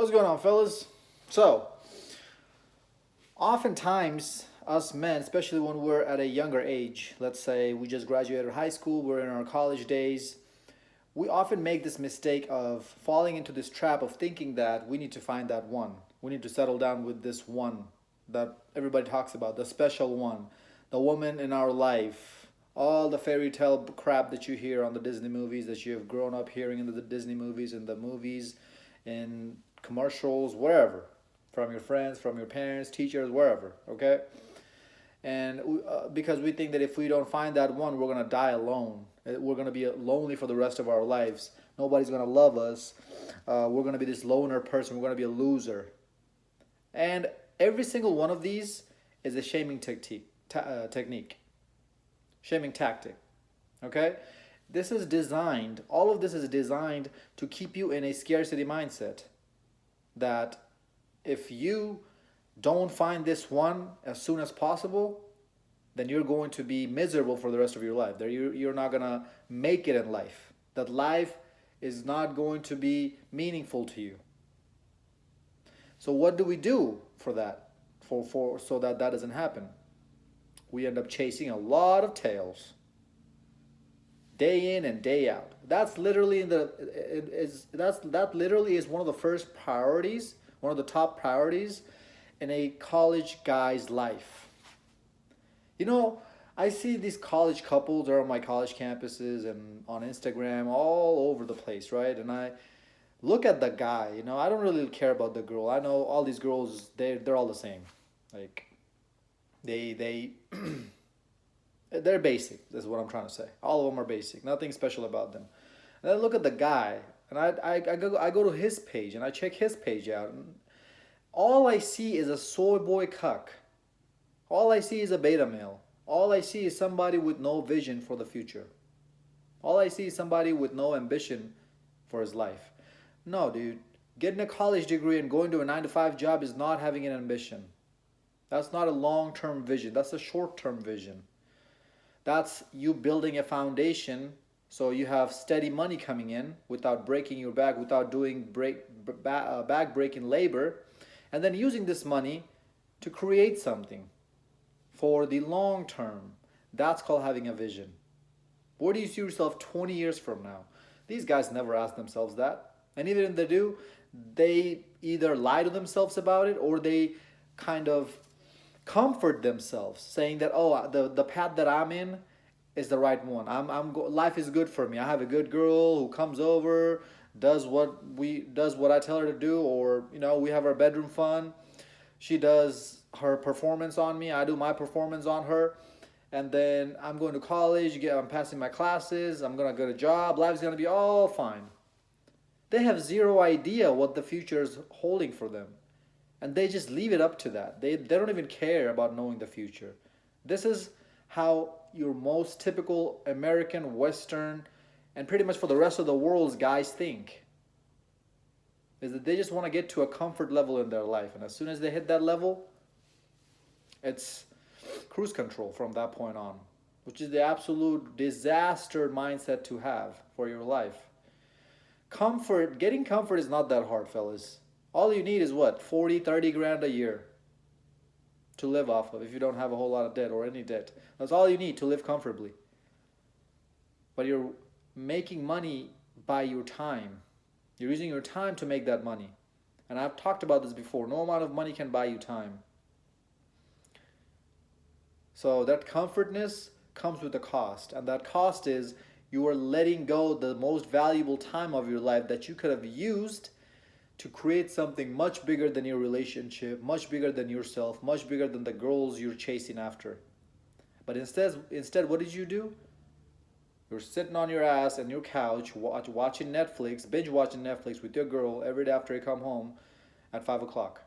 What's going on, fellas? So, oftentimes, us men, especially when we're at a younger age, let's say we just graduated high school, we're in our college days, we often make this mistake of falling into this trap of thinking that we need to find that one. We need to settle down with this one that everybody talks about, the special one, the woman in our life, all the fairy tale crap that you hear on the Disney movies, that you have grown up hearing in the Disney movies, in the movies, in commercials, wherever, from your friends, from your parents, teachers, wherever, okay? And because we think that if we don't find that one, we're gonna die alone. We're gonna be lonely for the rest of our lives. Nobody's gonna love us. We're gonna be this loner person. We're gonna be a loser. And every single one of these is a shaming technique, shaming tactic. Okay, this is designed. All of this is designed to keep you in a scarcity mindset. That if you don't find this one as soon as possible, then you're going to be miserable for the rest of your life. That you're not gonna make it in life. That life is not going to be meaningful to you. So what do we do for that? For so that that doesn't happen? We end up chasing a lot of tails, day in and day out. That's literally that literally is one of the first priorities, one of the top priorities in a college guy's life. You know, I see these college couples are on my college campuses and on Instagram all over the place, right? And I look at the guy, I don't really care about the girl. I know all these girls, they're all the same. Like they they're basic. That's what I'm trying to say. All of them are basic. Nothing special about them. And then look at the guy, and I go to his page and I check his page out, and all I see is a soy boy cuck. All I see is a beta male. All I see is somebody with no vision for the future. All I see is somebody with no ambition for his life. No, dude. Getting a college degree and going to a 9-to-5 job is not having an ambition. That's not a long-term vision. That's a short-term vision. That's you building a foundation so you have steady money coming in without breaking your back, without doing back-breaking labor, and then using this money to create something for the long term. That's called having a vision. Where do you see yourself 20 years from now? These guys never ask themselves that. And even if they do, they either lie to themselves about it or they kind of comfort themselves, saying that, oh, the path that I'm in is the right one. Life is good for me. I have a good girl who comes over, does what I tell her to do, or we have our bedroom fun. She does her performance on me. I do my performance on her. And then I'm going to college. I'm passing my classes. I'm gonna get a job. Life's gonna be all fine. They have zero idea what the future is holding for them. And they just leave it up to that. They don't even care about knowing the future. This is how your most typical American, Western, and pretty much for the rest of the world's guys think. Is that they just want to get to a comfort level in their life. And as soon as they hit that level, it's cruise control from that point on. Which is the absolute disaster mindset to have for your life. Getting comfort is not that hard, fellas. All you need is what? 40, 30 grand a year to live off of if you don't have a whole lot of debt or any debt. That's all you need to live comfortably. But you're making money by your time. You're using your time to make that money. And I've talked about this before. No amount of money can buy you time. So that comfortness comes with a cost. And that cost is you are letting go the most valuable time of your life that you could have used to create something much bigger than your relationship, much bigger than yourself, much bigger than the girls you're chasing after. But instead, what did you do? You're sitting on your ass and your couch, watching Netflix, binge watching Netflix with your girl every day after you come home at 5 o'clock.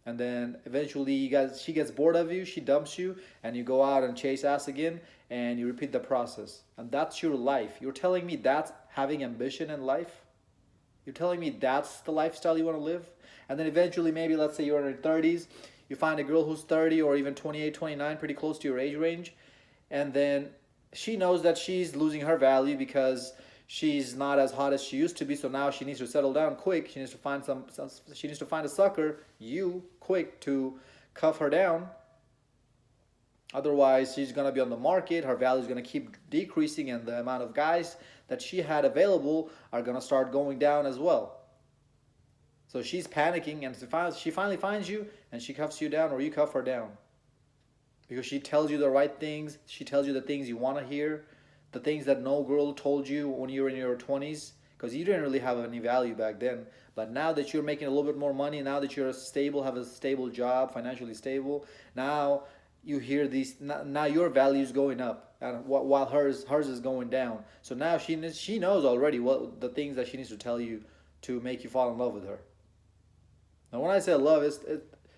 And then eventually she gets bored of you, she dumps you, and you go out and chase ass again, and you repeat the process. And that's your life. You're telling me that's having ambition in life? You're telling me that's the lifestyle you want to live? And then eventually, maybe let's say you're in your 30s, you find a girl who's 30 or even 28, 29, pretty close to your age range, and then she knows that she's losing her value because she's not as hot as she used to be, so now she needs to settle down quick. She needs to find she needs to find a sucker, you, quick, to cuff her down. Otherwise, she's going to be on the market, her value is going to keep decreasing, and the amount of guys that she had available are going to start going down as well. So she's panicking, and she finally finds you, and she cuffs you down, or you cuff her down. Because she tells you the right things, she tells you the things you want to hear, the things that no girl told you when you were in your 20s, because you didn't really have any value back then. But now that you're making a little bit more money, now that you're stable, have a stable job, financially stable, now you hear these, now your value is going up, and while hers is going down. So now she knows already what the things that she needs to tell you to make you fall in love with her. Now when I say love,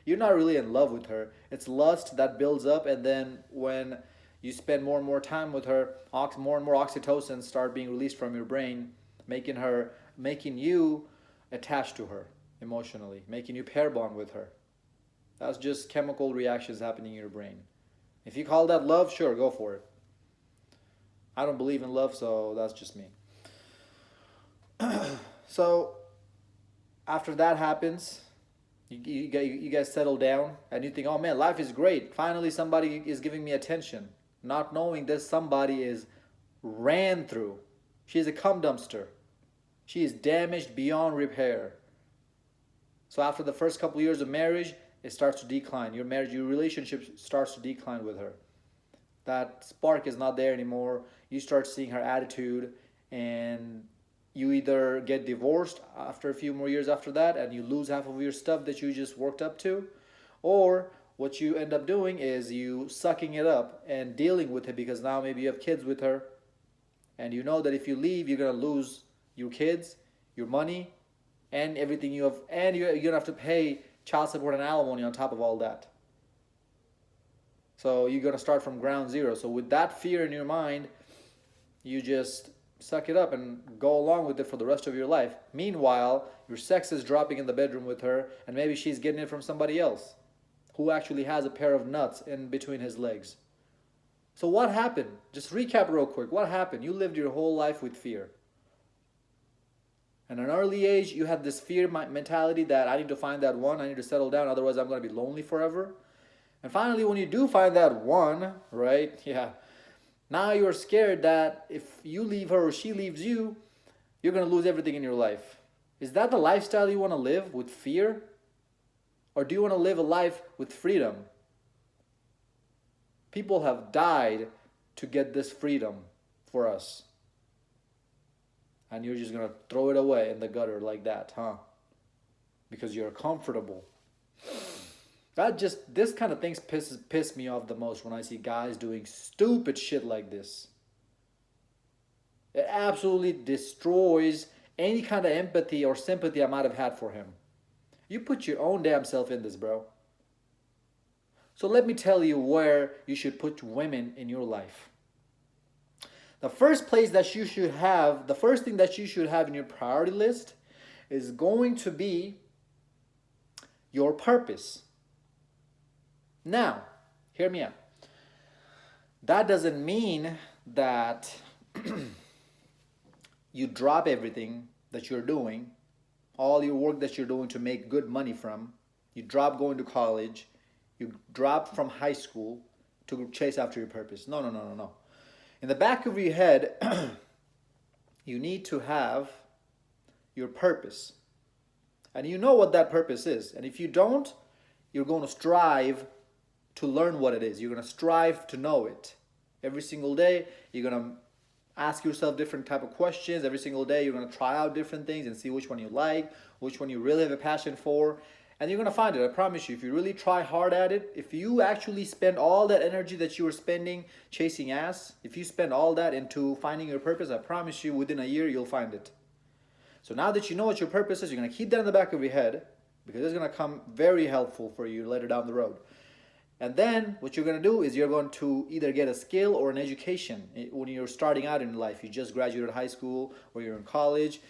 you're not really in love with her. It's lust that builds up, and then when you spend more and more time with her, more and more oxytocin start being released from your brain, making you attached to her emotionally, making you pair bond with her. That's just chemical reactions happening in your brain. If you call that love, sure, go for it. I don't believe in love, so that's just me. So after that happens, you guys settle down, and you think, oh man, life is great. Finally, somebody is giving me attention. Not knowing this somebody is ran through. She is a cum dumpster. She is damaged beyond repair. So after the first couple years of marriage, it starts to decline. Your relationship starts to decline with her. That spark is not there anymore. You start seeing her attitude, and you either get divorced after a few more years after that, and you lose half of your stuff that you just worked up to, or what you end up doing is you sucking it up and dealing with it, because now maybe you have kids with her, and you know that if you leave, you're going to lose your kids, your money, and everything you have, and you're going to have to pay child support and alimony on top of all that. So you're going to start from ground zero. So with that fear in your mind, you just suck it up and go along with it for the rest of your life. Meanwhile, your sex is dropping in the bedroom with her, and maybe she's getting it from somebody else who actually has a pair of nuts in between his legs. So what happened? Just recap real quick. What happened? You lived your whole life with fear. And at an early age, you had this fear mentality that I need to find that one, I need to settle down, otherwise I'm going to be lonely forever. And finally, when you do find that one, right, now you're scared that if you leave her or she leaves you, you're going to lose everything in your life. Is that the lifestyle you want to live, with fear? Or do you want to live a life with freedom? People have died to get this freedom for us. And you're just going to throw it away in the gutter like that, huh? Because you're comfortable. This kind of things piss me off the most when I see guys doing stupid shit like this. It absolutely destroys any kind of empathy or sympathy I might have had for him. You put your own damn self in this, bro. So let me tell you where you should put women in your life. The first thing that you should have in your priority list is going to be your purpose. Now, hear me out. That doesn't mean that you drop everything that you're doing, all your work that you're doing to make good money from. You drop going to college. You drop from high school to chase after your purpose. No. In the back of your head, you need to have your purpose. And you know what that purpose is. And if you don't, you're going to strive to learn what it is. You're going to strive to know it. Every single day, you're going to ask yourself different type of questions. Every single day, you're going to try out different things and see which one you like, which one you really have a passion for. And you're going to find it. I promise you, if you really try hard at it, if you actually spend all that energy that you were spending chasing ass, if you spend all that into finding your purpose, I promise you within a year, you'll find it. So now that you know what your purpose is, you're going to keep that in the back of your head, because it's going to come very helpful for you later down the road. And then what you're going to do is you're going to either get a skill or an education when you're starting out in life. You just graduated high school or you're in college.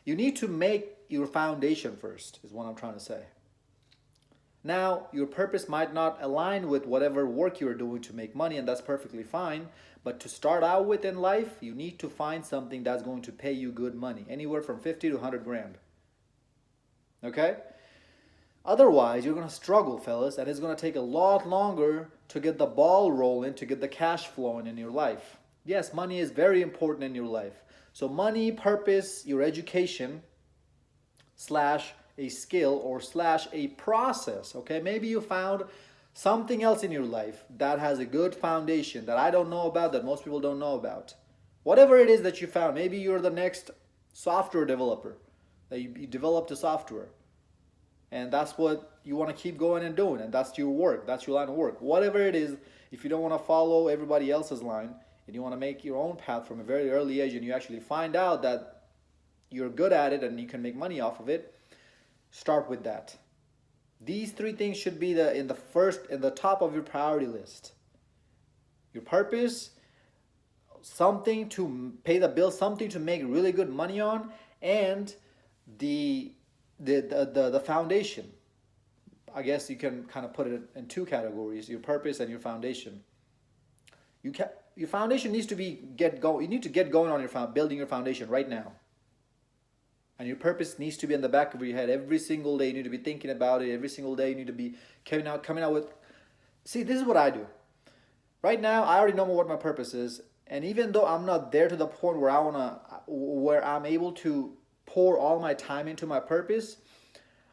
You need to make your foundation first, is what I'm trying to say. Now, your purpose might not align with whatever work you're doing to make money, and that's perfectly fine. But to start out with in life, you need to find something that's going to pay you good money, anywhere from 50 to 100 grand. Okay? Otherwise, you're going to struggle, fellas, and it's going to take a lot longer to get the ball rolling, to get the cash flowing in your life. Yes, money is very important in your life. So money, purpose, your education, slash a skill or slash a process, okay? Maybe you found something else in your life that has a good foundation that I don't know about, that most people don't know about. Whatever it is that you found, maybe you're the next software developer, that you developed a software. And that's what you want to keep going and doing, and that's your work, that's your line of work. Whatever it is, if you don't want to follow everybody else's line, and you want to make your own path from a very early age, and you actually find out that you're good at it and you can make money off of it, start with that. These three things should be in the top of your priority list. Your purpose, something to pay the bill, something to make really good money on, and the foundation. I guess you can kind of put it in two categories: your purpose and your foundation. Your foundation needs to get going. You need to get going on building your foundation right now. And your purpose needs to be in the back of your head every single day. You need to be thinking about it every single day. You need to be coming out with. See, this is what I do. Right now, I already know what my purpose is, and even though I'm not there to the point where I'm able to pour all my time into my purpose,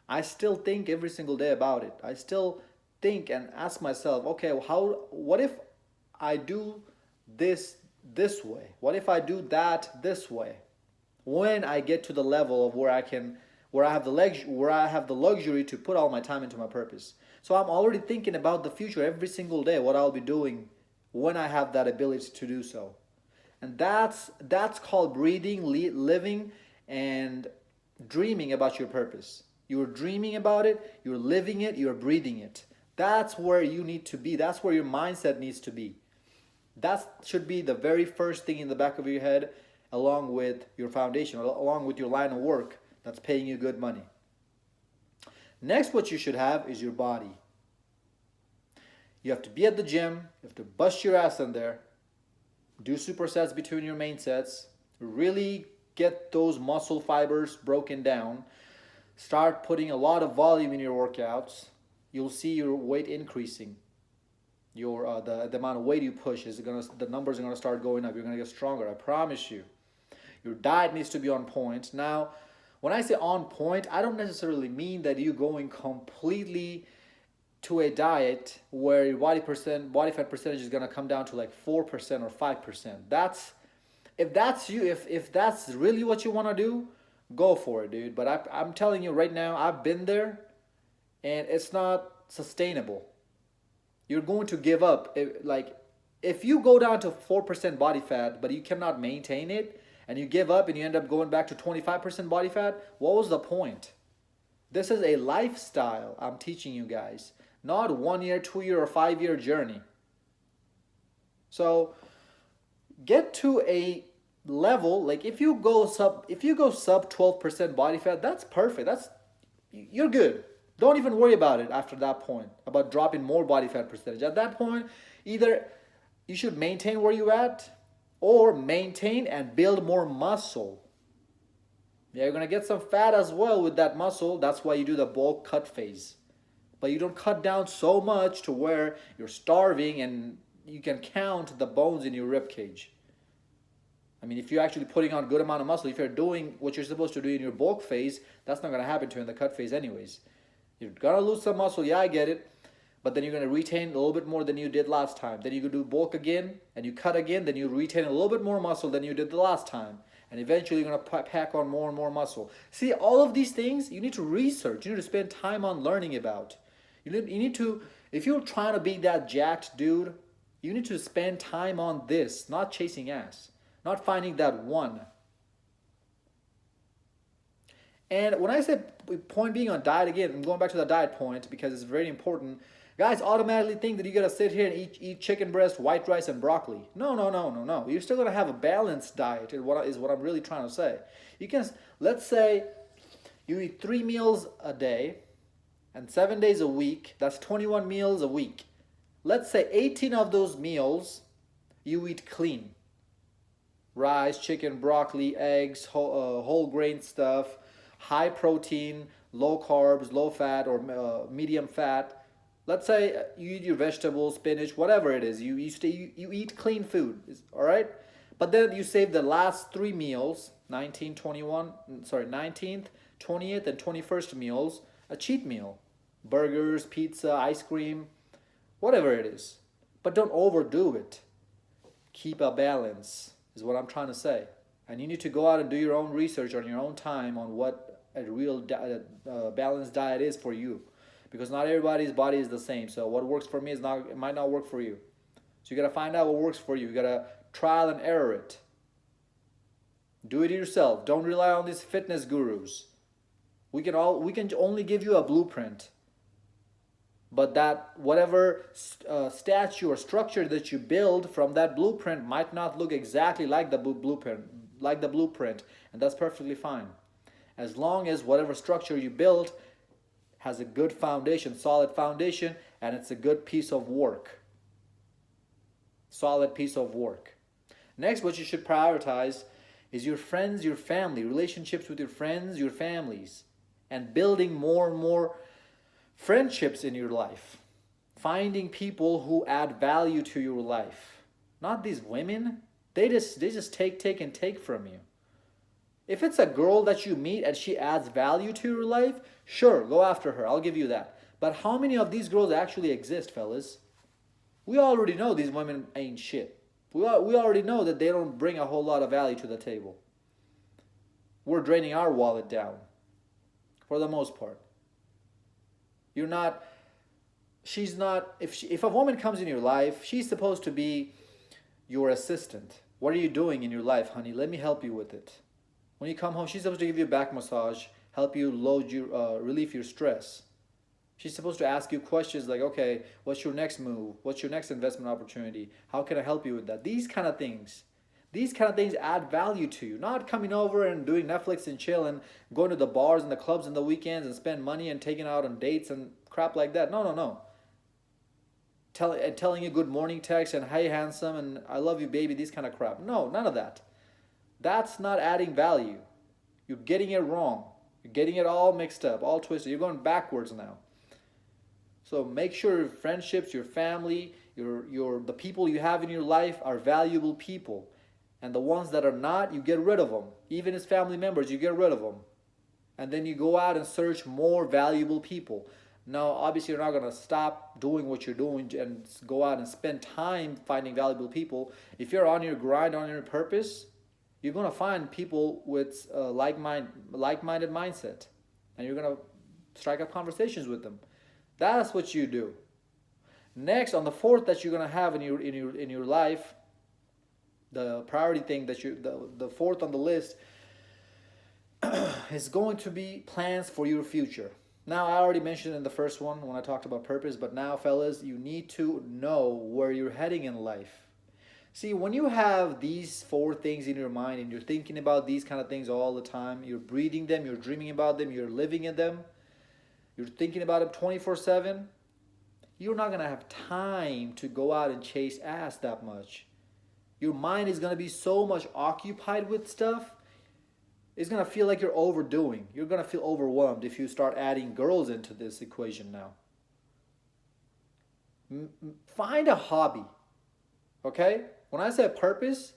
I still think every single day about it. I still think and ask myself, okay, what if I do this way? What if I do that this way? When I get to the level of where I have the luxury to put all my time into my purpose. So I'm already thinking about the future every single day, what I'll be doing when I have that ability to do so. And that's called breathing, living, and dreaming about your purpose. You're dreaming about it, you're living it, you're breathing it. That's where you need to be. That's where your mindset needs to be. That should be the very first thing in the back of your head, along with your foundation, along with your line of work that's paying you good money. Next, what you should have is your body. You have to be at the gym, you have to bust your ass in there, do supersets between your main sets, really get those muscle fibers broken down, start putting a lot of volume in your workouts. You'll see your weight increasing. The amount of weight you push the numbers are gonna start going up. You're gonna get stronger, I promise you. Your diet needs to be on point. Now, when I say on point, I don't necessarily mean that you're going completely to a diet where your body fat percentage is gonna come down to like 4% or 5%. If that's really what you want to do, go for it, dude. But I'm telling you right now, I've been there, and it's not sustainable. You're going to give up. If you go down to 4% body fat, but you cannot maintain it, and you give up and you end up going back to 25% body fat, what was the point? This is a lifestyle I'm teaching you guys, not 1 year, 2 year, or 5 year journey. So get to a level, like if you go sub 12% body fat, that's perfect. You're good. Don't even worry about it after that point, about dropping more body fat percentage. At that point, either you should maintain where you're at, or maintain and build more muscle. Yeah, you're gonna get some fat as well with that muscle. That's why you do the bulk cut phase. But you don't cut down so much to where you're starving and you can count the bones in your rib cage. I mean, if you're actually putting on a good amount of muscle, if you're doing what you're supposed to do in your bulk phase, that's not gonna happen to you in the cut phase anyways. You're gonna lose some muscle, yeah, I get it. But then you're gonna retain a little bit more than you did last time. Then you can do bulk again, and you cut again, then you retain a little bit more muscle than you did the last time. And eventually you're gonna pack on more and more muscle. See, all of these things, you need to research. You need to spend time on learning about. You need to, if you're trying to be that jacked dude, you need to spend time on this, not chasing ass. Not finding that one. And when I say point being on diet, again, I'm going back to the diet point because it's very important. Guys automatically think that you gotta sit here and eat chicken breast, white rice, and broccoli. No. You're still gonna have a balanced diet, is what I'm really trying to say. Let's say you eat 3 meals a day and 7 days a week. That's 21 meals a week. Let's say 18 of those meals You eat clean. Rice, chicken, broccoli, eggs, whole grain stuff, high protein, low carbs, low fat, or medium fat. Let's say you eat your vegetables, spinach, whatever it is. You eat clean food, all right? But then you save the last three meals, 19th, 20th, and 21st meals, a cheat meal. Burgers, pizza, ice cream, whatever it is. But don't overdo it. Keep a balance, is what I'm trying to say. And you need to go out and do your own research on your own time on what a real balanced diet is for you. Because not everybody's body is the same. So what works for me it might not work for you. So you gotta find out what works for you. You gotta trial and error it. Do it yourself. Don't rely on these fitness gurus. We can only give you a blueprint. But that whatever statue or structure that you build from that blueprint might not look exactly like the blueprint, and that's perfectly fine. As long as whatever structure you build has a good foundation, solid foundation, and it's a good piece of work. Solid piece of work. Next, what you should prioritize is your friends, your family, relationships with your friends, your families, and building more and more friendships in your life. Finding people who add value to your life. Not these women. They just take and take from you. If it's a girl that you meet and she adds value to your life, sure, go after her. I'll give you that. But how many of these girls actually exist, fellas? We already know these women ain't shit. We already know that they don't bring a whole lot of value to the table. We're draining our wallet down, for the most part. If a woman comes in your life, she's supposed to be your assistant. What are you doing in your life, honey? Let me help you with it. When you come home, she's supposed to give you a back massage, help you relieve your stress. She's supposed to ask you questions like, okay, what's your next move? What's your next investment opportunity? How can I help you with that? These kind of things add value to you. Not coming over and doing Netflix and chill and going to the bars and the clubs on the weekends and spend money and taking out on dates and crap like that. No. Telling you good morning text and hey handsome and I love you baby, these kind of crap. No, none of that. That's not adding value. You're getting it wrong. You're getting it all mixed up, all twisted. You're going backwards now. So make sure your friendships, your family, the people you have in your life are valuable people. And the ones that are not, you get rid of them. Even as family members, you get rid of them. And then you go out and search more valuable people. Now, obviously, you're not going to stop doing what you're doing and go out and spend time finding valuable people. If you're on your grind, on your purpose, you're going to find people with like-minded mindset. And you're going to strike up conversations with them. That's what you do. Next, on the fourth that you're going to have in your life, the priority thing that the fourth on the list is going to be plans for your future. Now, I already mentioned in the first one when I talked about purpose, but now, fellas, you need to know where you're heading in life. See, when you have these four things in your mind and you're thinking about these kind of things all the time, you're breathing them, you're dreaming about them, you're living in them, you're thinking about them 24/7, you're not going to have time to go out and chase ass that much. Your mind is going to be so much occupied with stuff, it's going to feel like you're overdoing. You're going to feel overwhelmed if you start adding girls into this equation now. Find a hobby, okay? When I say purpose,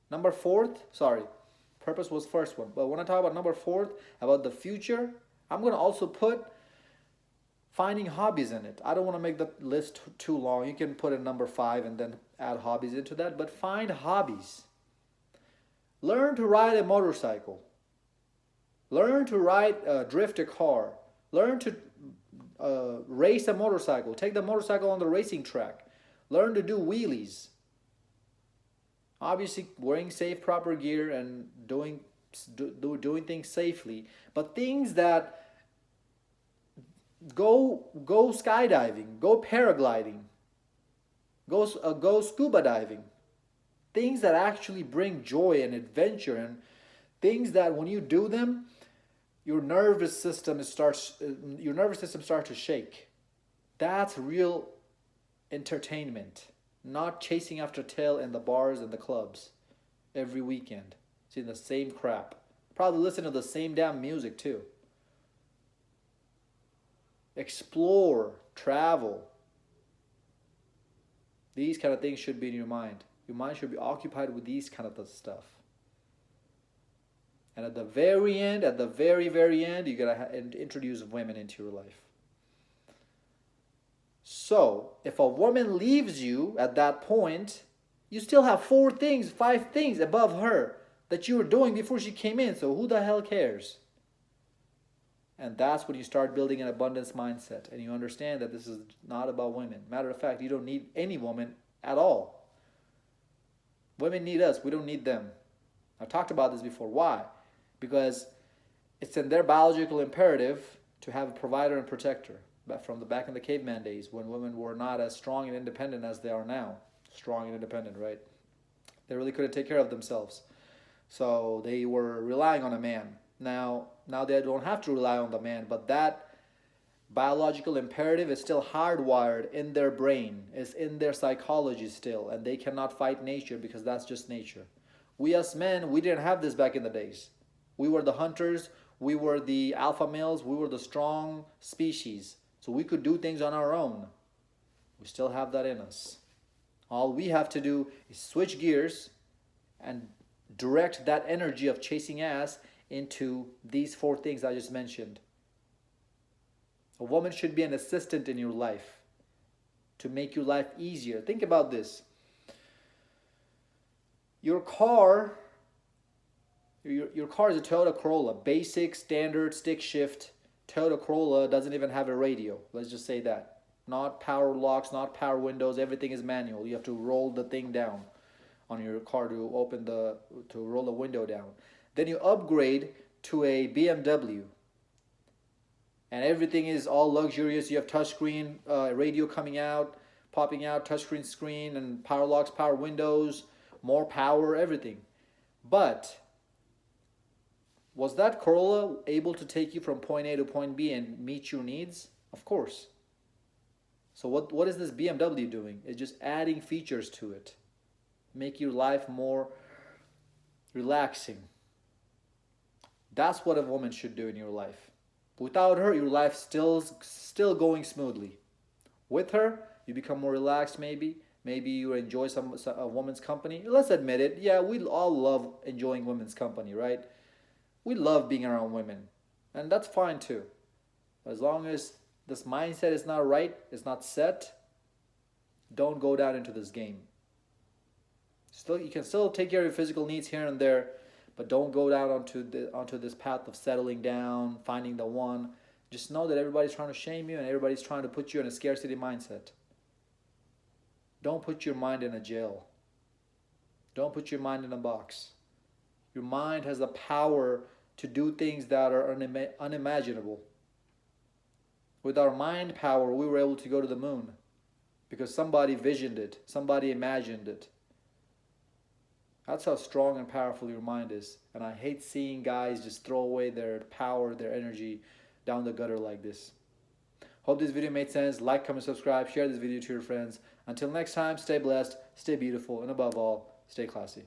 purpose was first one. But when I talk about number fourth, about the future, I'm going to also put finding hobbies in it. I don't want to make the list too long. You can put in number 5 and then add hobbies into that. But find hobbies. Learn to ride a motorcycle. Learn to drift a car. Learn to race a motorcycle. Take the motorcycle on the racing track. Learn to do wheelies. Obviously, wearing safe, proper gear and doing things safely. But things that go skydiving, go paragliding, go scuba diving. Things that actually bring joy and adventure, and things that when you do them, your nervous system starts to shake. That's real entertainment. not chasing after tail in the bars and the clubs every weekend, seeing the same crap. Probably listen to the same damn music too. Explore, travel. These kind of things should be in your mind. Your mind should be occupied with these kind of stuff. And at the very end, at the very, very end, you gotta introduce women into your life. So, if a woman leaves you at that point, you still have 4 things, 5 things above her that you were doing before she came in. So who the hell cares? And that's when you start building an abundance mindset and you understand that this is not about women. Matter of fact, you don't need any woman at all. Women need us. We don't need them. I've talked about this before. Why? Because it's in their biological imperative to have a provider and protector. But from the back in the caveman days when women were not as strong and independent as they are now. Strong and independent, right? They really couldn't take care of themselves. So they were relying on a man. Now they don't have to rely on the man, but that biological imperative is still hardwired in their brain, is in their psychology still, and they cannot fight nature because that's just nature. We as men, we didn't have this back in the days. We were the hunters, we were the alpha males, we were the strong species. So we could do things on our own. We still have that in us. All we have to do is switch gears and direct that energy of chasing ass into these 4 things I just mentioned. A woman should be an assistant in your life to make your life easier. Think about this. Your car is a Toyota Corolla, basic, standard, stick shift. Toyota Corolla doesn't even have a radio. Let's just say that. Not power locks, not power windows, everything is manual. You have to roll the thing down on your car to roll the window down. Then you upgrade to a BMW. And everything is all luxurious. You have touchscreen, radio coming out, popping out, touchscreen screen, and power locks, power windows, more power, everything. But was that Corolla able to take you from point A to point B and meet your needs? Of course. So what is this BMW doing? It's just adding features to it. Make your life more relaxing. That's what a woman should do in your life. Without her, your life still going smoothly. With her, you become more relaxed maybe. Maybe you enjoy a woman's company. Let's admit it. Yeah, we all love enjoying women's company, right? We love being around women. And that's fine too. As long as this mindset is not right, it's not set, don't go down into this game. You can still take care of your physical needs here and there, but don't go down onto this path of settling down, finding the one. Just know that everybody's trying to shame you and everybody's trying to put you in a scarcity mindset. Don't put your mind in a jail. Don't put your mind in a box. Your mind has the power to do things that are unimaginable. With our mind power, we were able to go to the moon because somebody visioned it, somebody imagined it. That's how strong and powerful your mind is. And I hate seeing guys just throw away their power, their energy down the gutter like this. Hope this video made sense. Like, comment, subscribe, share this video to your friends. Until next time, stay blessed, stay beautiful, and above all, stay classy.